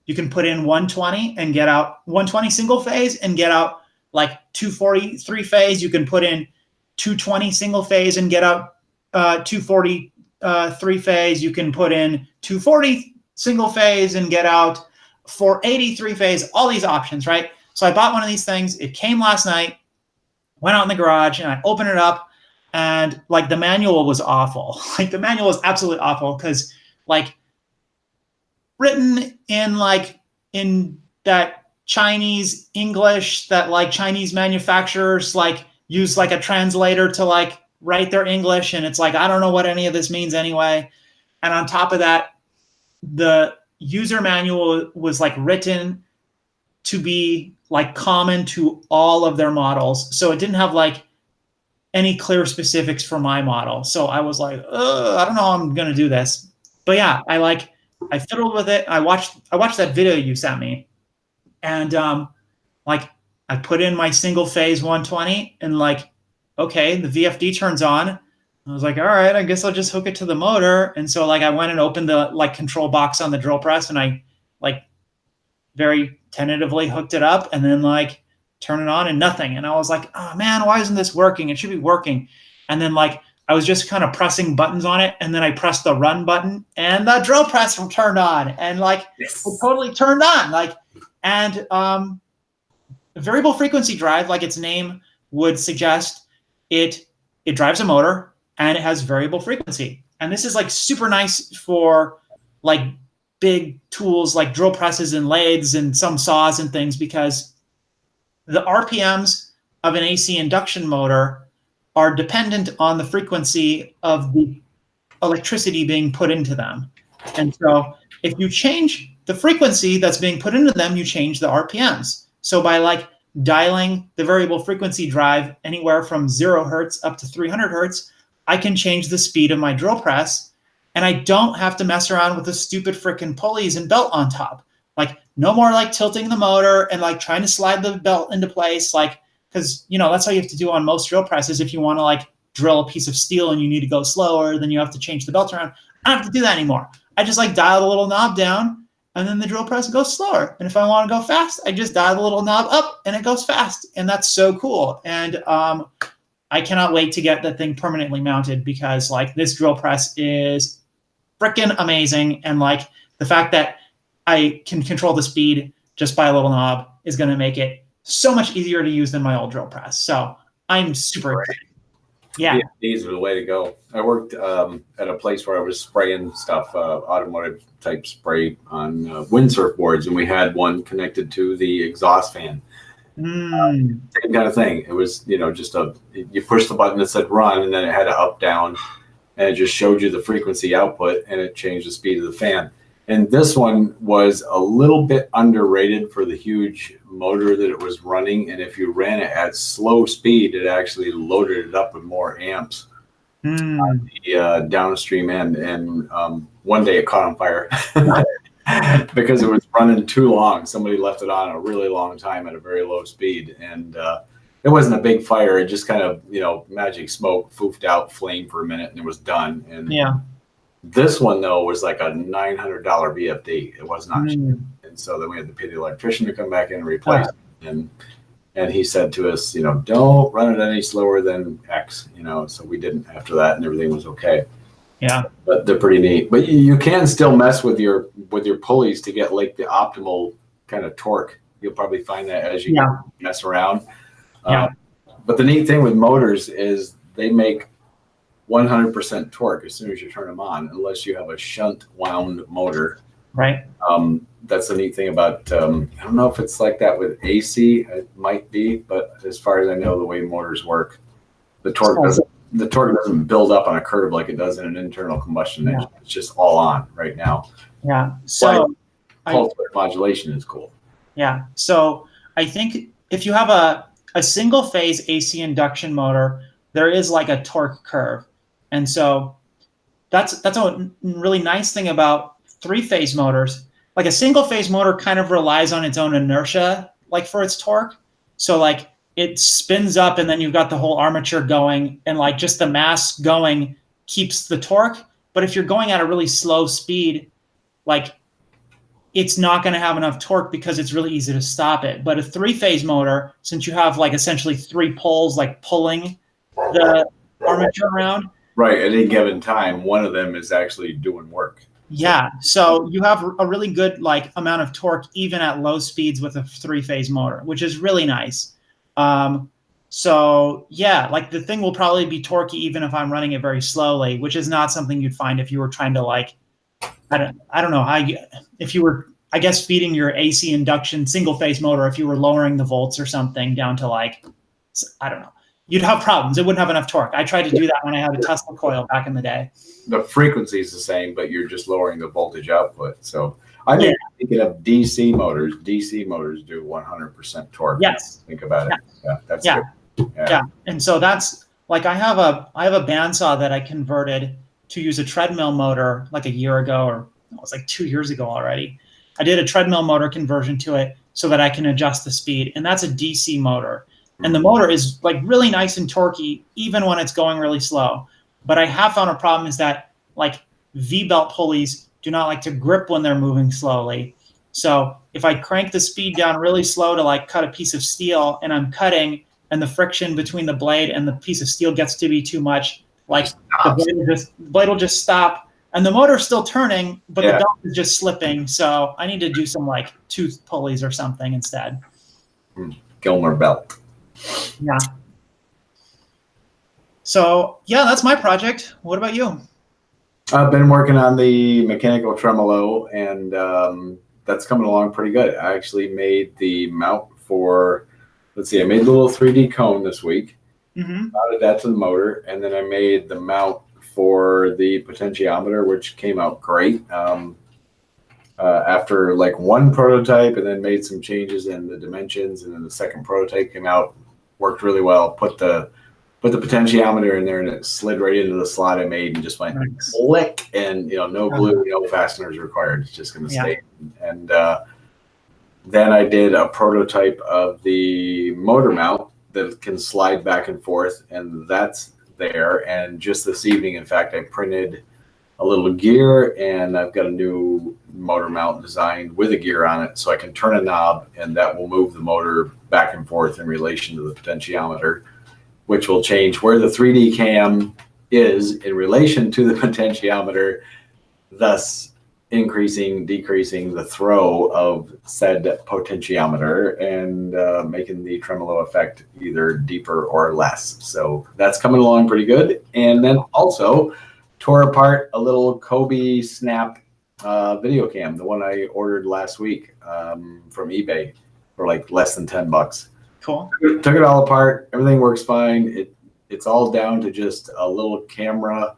you can put in 120 and get out 120 single phase and get out 240 3-phase. You can put in 220 single phase and get out 240 3-phase. You can put in 240 single phase and get out 480 3-phase, all these options, right? So I bought one of these things. It came last night, went out in the garage, and I opened it up, and the manual was awful. The manual was absolutely awful because written in that Chinese English that Chinese manufacturers use a translator to write their English, and it's I don't know what any of this means anyway. And on top of that, the user manual was written to be common to all of their models. So it didn't have any clear specifics for my model. So I was like, I don't know how I'm going to do this. But yeah, I fiddled with it. I watched that video you sent me, and like I put in my single phase 120, and like, okay, the VFD turns on. I was like, all right, I guess I'll just hook it to the motor. And so like I went and opened the like control box on the drill press, and I like very tentatively hooked it up, and then like turn it on and nothing. And I was like, oh man, why isn't this working? It should be working. And then like I was just kind of pressing buttons on it, and then I pressed the run button, and the drill press turned on, and like it totally turned on. Like, and variable frequency drive, like its name would suggest, it drives a motor and it has variable frequency. And this is like super nice for like big tools like drill presses and lathes and some saws and things, because the RPMs of an AC induction motor are dependent on the frequency of the electricity being put into them. And so if you change the frequency that's being put into them, you change the RPMs. So by like dialing the variable frequency drive anywhere from 0 hertz up to 300 hertz, I can change the speed of my drill press, and I don't have to mess around with the stupid freaking pulleys and belt on top. Like no more like tilting the motor and like trying to slide the belt into place, like, because you know that's how you have to do on most drill presses. If you want to like drill a piece of steel and you need to go slower, then you have to change the belt around. I don't have to do that anymore. I just like dial the little knob down, and then the drill press goes slower. And if I want to go fast, I just dial the little knob up and it goes fast. And that's so cool. And I cannot wait to get that thing permanently mounted, because like this drill press is freaking amazing. And like the fact that I can control the speed just by a little knob is going to make it so much easier to use than my old drill press. So I'm super excited. Yeah. These are the way to go. I worked at a place where I was spraying stuff, automotive type spray on windsurf boards, and we had one connected to the exhaust fan. Same kind of thing. It was, you know, just you push the button that said run, and then it had an up down, and it just showed you the frequency output, and it changed the speed of the fan. And this one was a little bit underrated for the huge motor that it was running. And if you ran it at slow speed, it actually loaded it up with more amps on the downstream end. And one day it caught on fire because it was running too long. Somebody left it on a really long time at a very low speed. And it wasn't a big fire. It just kind of, you know, magic smoke, foofed out, flame for a minute, and it was done. And yeah. This one, though, was like a $900 VFD. It was not cheap. And so then we had to pay the electrician to come back in and replace it. And he said to us, you know, don't run it any slower than X, you know. So we didn't after that, and everything was okay. Yeah. But they're pretty neat. But you can still mess with your pulleys to get like the optimal kind of torque. You'll probably find that as you mess around. But the neat thing with motors is they make 100% torque as soon as you turn them on, unless you have a shunt wound motor. Right. That's the neat thing about, I don't know if it's like that with AC, it might be, but as far as I know, the way motors work, the torque doesn't build up on a curve like it does in an internal combustion engine. It's just all on right now. Yeah. So pulse width modulation is cool. Yeah. So I think if you have a single phase AC induction motor, there is like a torque curve. And so that's a really nice thing about 3-phase motors. Like a single phase motor kind of relies on its own inertia, like for its torque. So like it spins up, and then you've got the whole armature going, and like just the mass going keeps the torque. But if you're going at a really slow speed, like it's not going to have enough torque because it's really easy to stop it. But a 3-phase motor, since you have like essentially 3 poles like pulling the armature around. Right. At any given time, one of them is actually doing work. Yeah. So you have a really good like amount of torque even at low speeds with a 3-phase motor, which is really nice. So yeah, like the thing will probably be torquey even if I'm running it very slowly, which is not something you'd find if you were trying to like, I don't know how if you were, I guess, feeding your AC induction single-phase motor, if you were lowering the volts or something down to like, I don't know. You'd have problems. It wouldn't have enough torque. I tried to do that when I had a Tesla coil back in the day. The frequency is the same, but you're just lowering the voltage output. So I'm thinking of DC motors. DC motors do 100% torque. Yes. Think about it. Yeah, that's good. Yeah. And so that's Like I have a bandsaw that I converted to use a treadmill motor like a year ago, or it was like 2 years ago already. I did a treadmill motor conversion to it so that I can adjust the speed, and that's a DC motor. And the motor is like really nice and torquey, even when it's going really slow. But I have found a problem is that like V-belt pulleys do not like to grip when they're moving slowly. So if I crank the speed down really slow to like cut a piece of steel and I'm cutting and the friction between the blade and the piece of steel gets to be too much, like the blade will just stop and the motor's still turning, but the belt is just slipping. So I need to do some like tooth pulleys or something instead. Gilmer belt. Yeah. So yeah, that's my project. What about you? I've been working on the mechanical tremolo, and that's coming along pretty good. I actually made the mount for, let's see, I made the little 3D cone this week. Mounted that to the motor, and then I made the mount for the potentiometer, which came out great. After like one prototype, and then made some changes in the dimensions, and then the second prototype came out, worked really well. Put the potentiometer in there, and it slid right into the slot I made, and just went click, and no glue, no fasteners required. It's just going to stay. And then I did a prototype of the motor mount that can slide back and forth, and that's there. And just this evening, in fact, I printed a little gear, and I've got a new motor mount designed with a gear on it, so I can turn a knob, and that will move the motor back and forth in relation to the potentiometer, which will change where the 3D cam is in relation to the potentiometer, thus increasing, decreasing the throw of said potentiometer, and making the tremolo effect either deeper or less. So that's coming along pretty good. And then also tore apart a little Kobe Snap video cam, the one I ordered last week from eBay for like less than $10. Cool. Took it all apart. Everything works fine. It's all down to just a little camera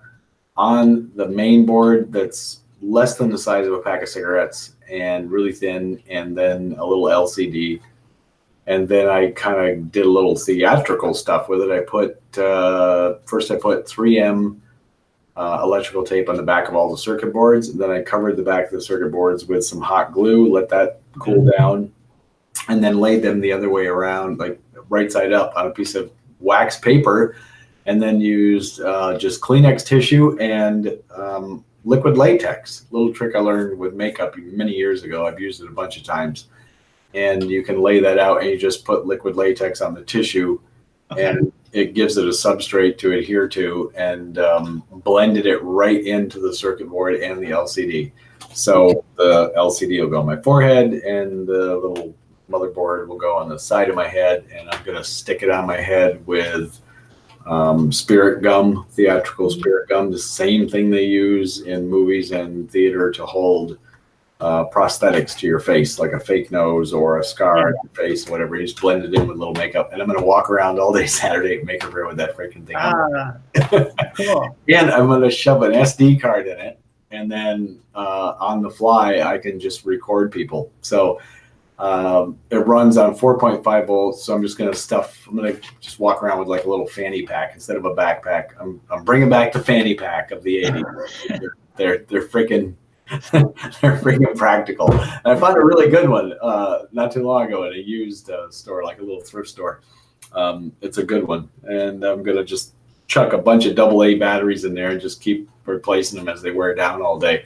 on the main board that's less than the size of a pack of cigarettes and really thin, and then a little LCD. And then I kind of did a little theatrical stuff with it. I put first I put 3M electrical tape on the back of all the circuit boards, and then I covered the back of the circuit boards with some hot glue, let that cool down, and then laid them the other way around, like right side up, on a piece of wax paper, and then used just Kleenex tissue and liquid latex. Little trick I learned with makeup many years ago. I've used it a bunch of times. And you can lay that out, and you just put liquid latex on the tissue, and it gives it a substrate to adhere to, and blended it right into the circuit board and the LCD. So the LCD will go on my forehead, and the little motherboard will go on the side of my head, and I'm going to stick it on my head with spirit gum, theatrical spirit gum, the same thing they use in movies and theater to hold prosthetics to your face, like a fake nose or a scar on your face, whatever. You just blend it in with a little makeup, and I'm going to walk around all day Saturday and make a reel with that freaking thing on. Cool. And I'm going to shove an SD card in it, and then on the fly, I can just record people. So it runs on 4.5 volts. So I'm just going to just walk around with like a little fanny pack instead of a backpack. I'm bringing back the fanny pack of the 80s. They're freaking they're freaking practical. And I found a really good one not too long ago at a used store, like a little thrift store. It's a good one, and I'm going to just chuck a bunch of AA batteries in there and just keep replacing them as they wear down all day.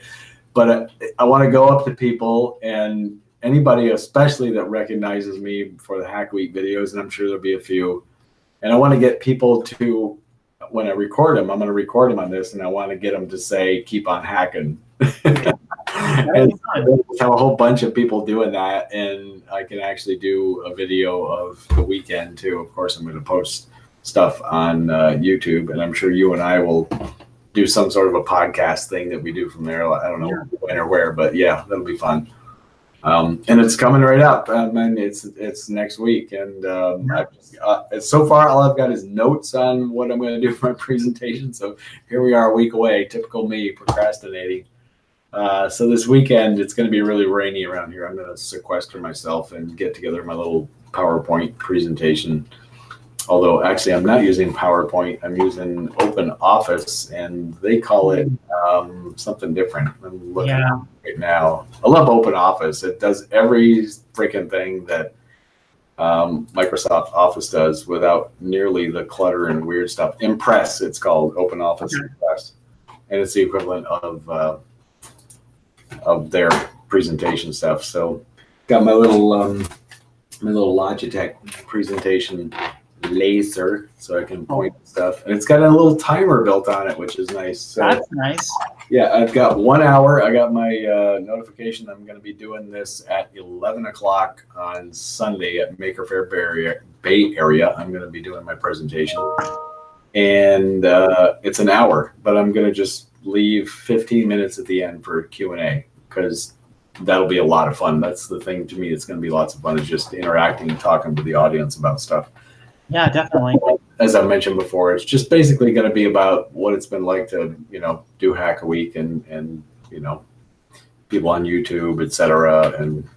But I want to go up to people, and anybody especially that recognizes me for the Hack Week videos, and I'm sure there'll be a few, and I want to get people to, when I record them, I'm going to record them on this, and I want to get them to say, keep on hacking. And have a whole bunch of people doing that, and I can actually do a video of the weekend too. Of course, I'm going to post stuff on YouTube, and I'm sure you and I will do some sort of a podcast thing that we do from there. I don't know when or where, but yeah, that'll be fun. And it's coming right up. It's next week, and so far all I've got is notes on what I'm going to do for my presentation. So here we are, a week away. Typical me, procrastinating. So this weekend it's going to be really rainy around here. I'm going to sequester myself and get together my little PowerPoint presentation although actually I'm not using PowerPoint, I'm using Open Office, and they call it something different. I'm looking at it right now. I love Open Office. It does every freaking thing that Microsoft Office does without nearly the clutter and weird stuff. Impress, it's called Open Office Impress, and it's the equivalent of their presentation stuff. So got my little Logitech presentation laser, so I can point stuff, and it's got a little timer built on it, which is nice. So, that's nice. Yeah, I've got 1 hour. I got my notification. I'm going to be doing this at 11 o'clock on Sunday at Maker Faire Bay Area. I'm going to be doing my presentation, and it's an hour, but I'm going to just leave 15 minutes at the end for Q&A, because that'll be a lot of fun. That's the thing to me. It's going to be lots of fun, is just interacting and talking to the audience about stuff. Yeah, definitely. As I mentioned before, it's just basically going to be about what it's been like to, do Hackaweek and people on YouTube, etc., and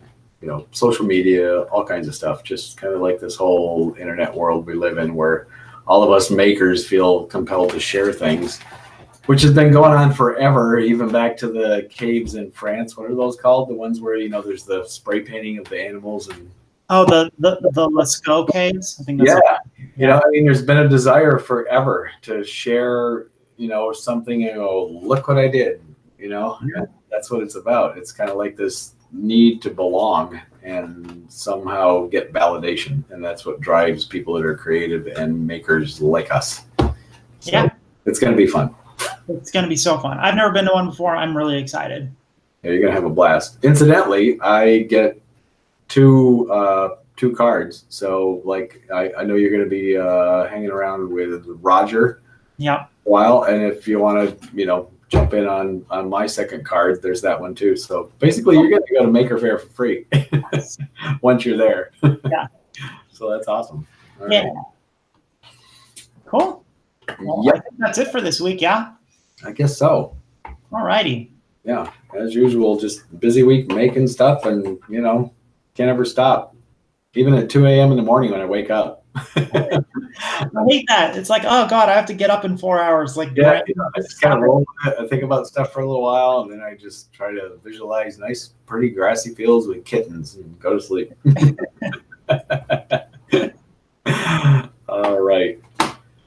social media, all kinds of stuff. Just kind of like this whole internet world we live in, where all of us makers feel compelled to share things, which has been going on forever, even back to the caves in France. What are those called? The ones where there's the spray painting of the animals and. Oh, the Lascaux caves. I think that's there's been a desire forever to share, something and go, look what I did. That's what it's about. It's kind of like this need to belong and somehow get validation, and that's what drives people that are creative and makers like us. So it's going to be fun. It's going to be so fun. I've never been to one before. I'm really excited. Yeah, you're going to have a blast. Incidentally, I get two cards. So I know you're going to be hanging around with Roger a while. And if you want to, jump in on my second card, there's that one too. So basically you're going to go to Maker Faire for free once you're there. Yeah. So that's awesome. All yeah. Right. Cool. Well, I think that's it for this week. Yeah. I guess so. All righty. Yeah. As usual, just busy week making stuff, and, can't ever stop. Even at 2 a.m. in the morning when I wake up. I hate that. It's like, oh God, I have to get up in 4 hours. I just kind of roll. I think about stuff for a little while, and then I just try to visualize nice, pretty grassy fields with kittens and go to sleep. All right.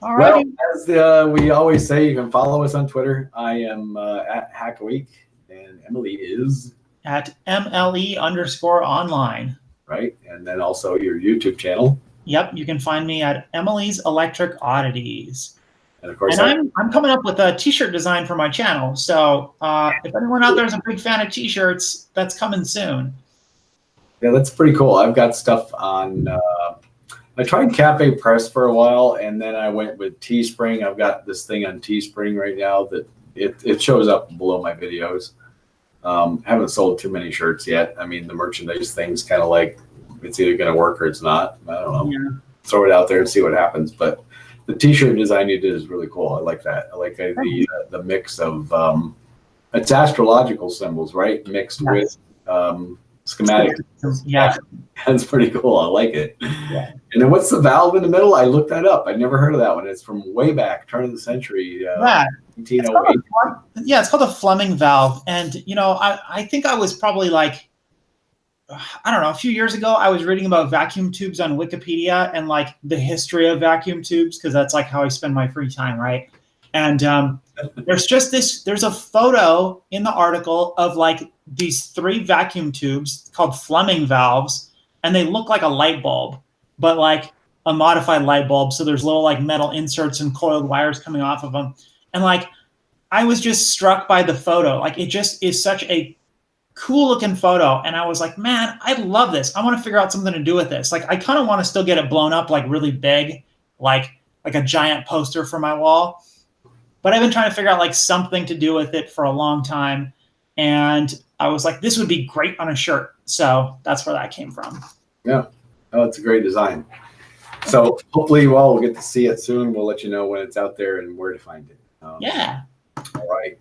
All right. Well, as we always say, you can follow us on Twitter. I am at Hackaweek, and Emily is at MLE_online. Right. And then also your YouTube channel. Yep. You can find me at Emily's Electric Oddities. And of course, I'm coming up with a t-shirt design for my channel. So if anyone out there is a big fan of t-shirts, that's coming soon. Yeah, that's pretty cool. I've got stuff on, I tried Cafe Press for a while, and then I went with Teespring. I've got this thing on Teespring right now that it shows up below my videos. Haven't sold too many shirts yet. I mean, the merchandise thing's kind of like, it's either going to work or it's not. I don't know. Yeah. Throw it out there and see what happens. But the t-shirt design you did is really cool. I like that. I like the mix of, it's astrological symbols, right? Mixed with schematic. Yeah. That's pretty cool. I like it. Yeah. And then what's the valve in the middle? I looked that up. I'd never heard of that one. It's from way back, turn of the century. 1908. It's called a Fleming valve. And, I think I was probably like, I don't know, a few years ago, I was reading about vacuum tubes on Wikipedia and the history of vacuum tubes, because that's how I spend my free time, right? And there's a photo in the article of these 3 vacuum tubes called Fleming valves, and they look like a light bulb, but a modified light bulb. So there's little metal inserts and coiled wires coming off of them. And I was just struck by the photo. It just is such a cool looking photo. And I was like, man, I love this. I want to figure out something to do with this. I kind of want to still get it blown up really big, like a giant poster for my wall. But I've been trying to figure out something to do with it for a long time. And I was like, this would be great on a shirt. So that's where that came from. Yeah. Oh, it's a great design. So hopefully, we'll get to see it soon. We'll let you know when it's out there and where to find it. Yeah. All right.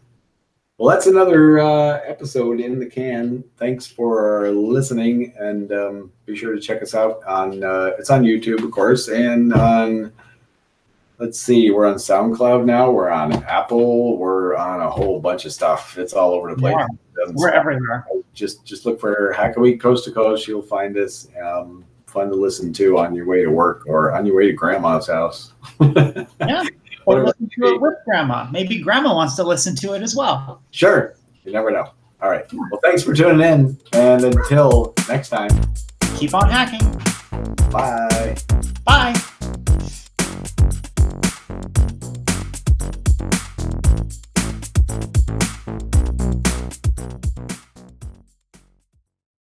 Well, that's another episode in the can. Thanks for listening, and be sure to check us out on. It's on YouTube, of course, and on. Let's see, we're on SoundCloud now. We're on Apple. We're on a whole bunch of stuff. It's all over the place. We're everywhere. Just look for Hackaweek Coast to Coast. You'll find us. Fun to listen to on your way to work or on your way to Grandma's house. Yeah. Or listen to it with Grandma. Maybe Grandma wants to listen to it as well. Sure. You never know. All right. Well, thanks for tuning in. And until next time, keep on hacking. bye. Bye.